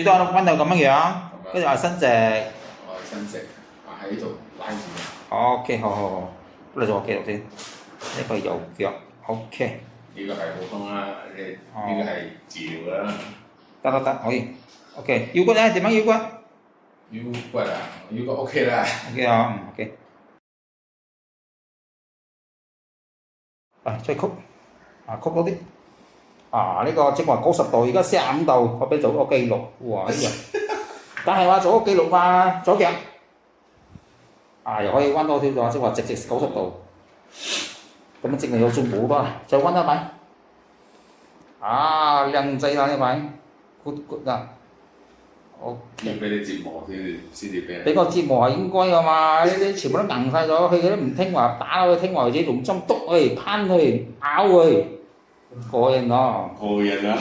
最多溫度咁樣樣，跟住話伸直。我係伸直，喺呢度拉住。OK，好好好，你做我記錄先。呢個右腳 OK。呢個係普通啦，呢個係治療啦。得，可以。OK，腰骨咧點樣腰骨？腰骨啊，腰骨 OK 啦。OK 啊，OK。再曲，曲多啲。呢個正話90度，而家45度，我俾你做個記錄。哇！呢個，但係話做個記錄嘛，左腳。又可以溫多啲咗，即係話直90度。咁樣證明有進步多啦，再溫一咪。靚仔啦呢位 ，good 啊。要俾你折磨先至俾人。俾個折磨係應該㗎嘛，呢啲全部都硬晒咗，佢都唔聽話，打到佢聽話為止，用針篤佢、攀佢、咬佢，過癮咯。過癮啊！